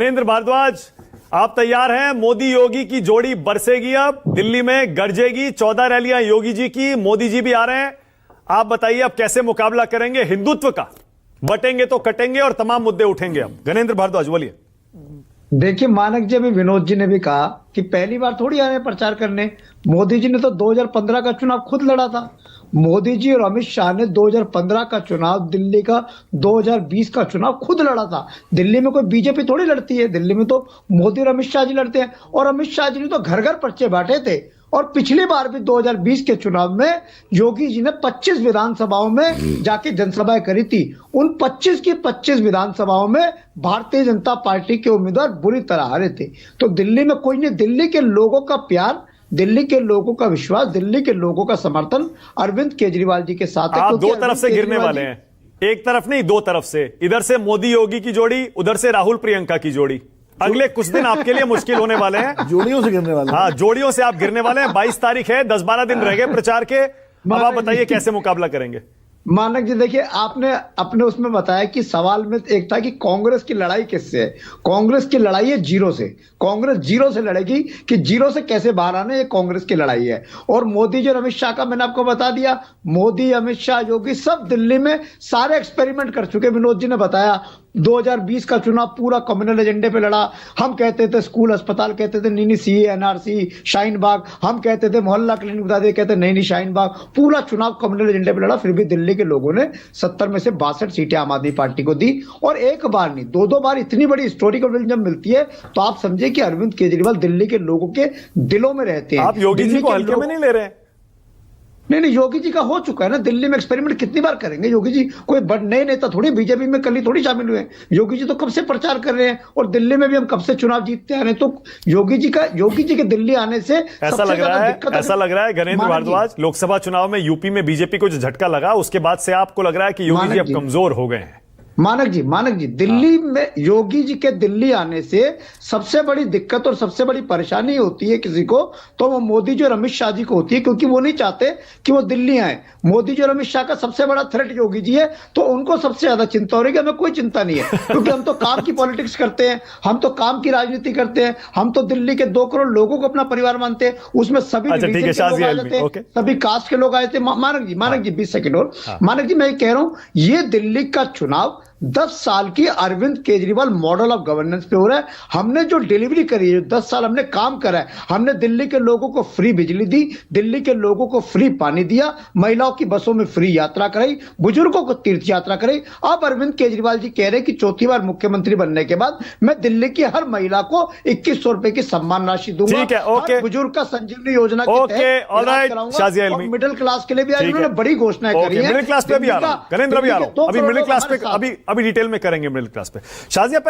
गणेंद्र भारद्वाज, आप तैयार हैं? मोदी योगी की जोड़ी बरसेगी, अब दिल्ली में गरजेगी। 14 रैलियां योगी जी की, मोदी जी भी आ रहे हैं। आप बताइए अब कैसे मुकाबला करेंगे हिंदुत्व का? बटेंगे तो कटेंगे और तमाम मुद्दे उठेंगे। अब गणेंद्र भारद्वाज बोलिए। देखिए, मानक जी, अभी विनोद जी ने भी कहा कि पहली बार थोड़ी आए हैं प्रचार करने। मोदी जी ने तो 2015 का चुनाव खुद लड़ा था। मोदी जी और अमित शाह ने 2015 का चुनाव, दिल्ली का 2020 का चुनाव खुद लड़ा था। दिल्ली में कोई बीजेपी थोड़ी लड़ती है, दिल्ली में तो मोदी और अमित शाह जी लड़ते हैं। और अमित शाह जी ने तो घर घर पर्चे बांटे थे। और पिछली बार भी 2020 के चुनाव में योगी जी ने 25 विधानसभाओं में जाके जनसभाएं करी थी। उन 25 की 25 विधानसभाओं में भारतीय जनता पार्टी के उम्मीदवार बुरी तरह हारे थे। तो दिल्ली में कोई नहीं, दिल्ली के लोगों का प्यार, दिल्ली के लोगों का विश्वास, दिल्ली के लोगों का समर्थन अरविंद केजरीवाल जी के साथ है। आप दो तरफ से गिरने वाले हैं, एक तरफ नहीं, दो तरफ से। इधर से मोदी योगी की जोड़ी, उधर से राहुल प्रियंका की जोड़ी। अगले कुछ दिन आपके लिए मुश्किल होने वाले हैं। जोड़ियों से गिरने वाले हैं। हाँ, जोड़ियों से आप गिरने वाले हैं। 22 तारीख है, 10-12 दिन रह गए प्रचार के। अब आप बताइए कैसे मुकाबला करेंगे? मानक जी, देखिए, आपने अपने उसमें बताया कि सवाल में एक था कि कांग्रेस की लड़ाई किससे है। कांग्रेस की लड़ाई है जीरो से। कांग्रेस जीरो से लड़ेगी कि जीरो से कैसे बाहर आने, ये कांग्रेस की लड़ाई है। और मोदी जी और अमित शाह का मैंने आपको बता दिया। मोदी, अमित शाह, योगी सब दिल्ली में सारे एक्सपेरिमेंट कर चुके। विनोद जी ने बताया 2020 का चुनाव पूरा कम्युनल एजेंडे पे लड़ा। हम कहते थे स्कूल अस्पताल, कहते थे नहीं सीए एनआरसी शाहीन बाग। हम कहते थे मोहल्ला क्लिनिक बता दे, कहते नहीं शाहीन बाग। पूरा चुनाव कम्युनल एजेंडे पे लड़ा। फिर भी दिल्ली के लोगों ने 70 में से 62 सीटें आम आदमी पार्टी को दी। और एक बार नहीं, दो बार इतनी बड़ी हिस्टोरिकल विन जब मिलती है तो आप समझे कि अरविंद केजरीवाल दिल्ली के लोगों के दिलों में रहते हैं। आप योगी जी को हल्के में नहीं ले रहे हैं? नहीं, योगी जी का हो चुका है ना। दिल्ली में एक्सपेरिमेंट कितनी बार करेंगे? योगी जी कोई नए नेता थोड़ी, बीजेपी में कल ही थोड़ी शामिल हुए हैं। योगी जी तो कब से प्रचार कर रहे हैं और दिल्ली में भी हम कब से चुनाव जीतते आ रहे हैं। तो योगी जी के दिल्ली आने से ऐसा लग रहा है गणेंद्र भारद्वाज, लोकसभा चुनाव में यूपी में बीजेपी को जो झटका लगा उसके बाद से आपको लग रहा है कि योगी जी अब कमजोर हो गए हैं। मानक जी, दिल्ली में योगी जी के दिल्ली आने से सबसे बड़ी दिक्कत और सबसे बड़ी परेशानी होती है किसी को, तो वो मोदी जी और अमित शाह जी को होती है, क्योंकि वो नहीं चाहते कि वो दिल्ली आए। मोदी जी और अमित शाह का सबसे बड़ा थ्रेट योगी जी है, तो उनको सबसे ज्यादा चिंता हो रही है। हमें कोई चिंता नहीं है, क्योंकि हम तो काम की पॉलिटिक्स करते हैं, हम तो काम की राजनीति करते हैं। हम तो दिल्ली के 2 करोड़ लोगों को अपना परिवार मानते हैं। उसमें सभी सभी कास्ट के लोग आए थे। मानक जी 20 सेकेंड और। मानक जी, मैं कह रहा हूं, ये दिल्ली का चुनाव 10 साल की Arvind Kejriwal model of governance पे हो रहा है। हमने जो डिलीवरी करी है, 10 साल हमने काम करा है। हमने दिल्ली के लोगों को फ्री बिजली दी, दिल्ली के लोगों को फ्री पानी दिया, महिलाओं की बसों में फ्री यात्रा कराई, बुजुर्गों को तीर्थ यात्रा कराई। अब अरविंद केजरीवाल जी कह रहे हैं कि चौथी बार मुख्यमंत्री बनने के बाद मैं दिल्ली की हर महिला को 2100 रुपए की सम्मान राशि दूंगा। हर बुजुर्ग का संजीवनी योजना के तहत मिडिल क्लास के लिए भी आज उन्होंने बड़ी घोषणाएं करी है। मिडिल क्लास पे भी आ रहा हूं, गणेंद्र भी आ रहा हूं। अभी मिडिल क्लास पे अभी डिटेल में करेंगे। मिडिल क्लास पे शाजिया।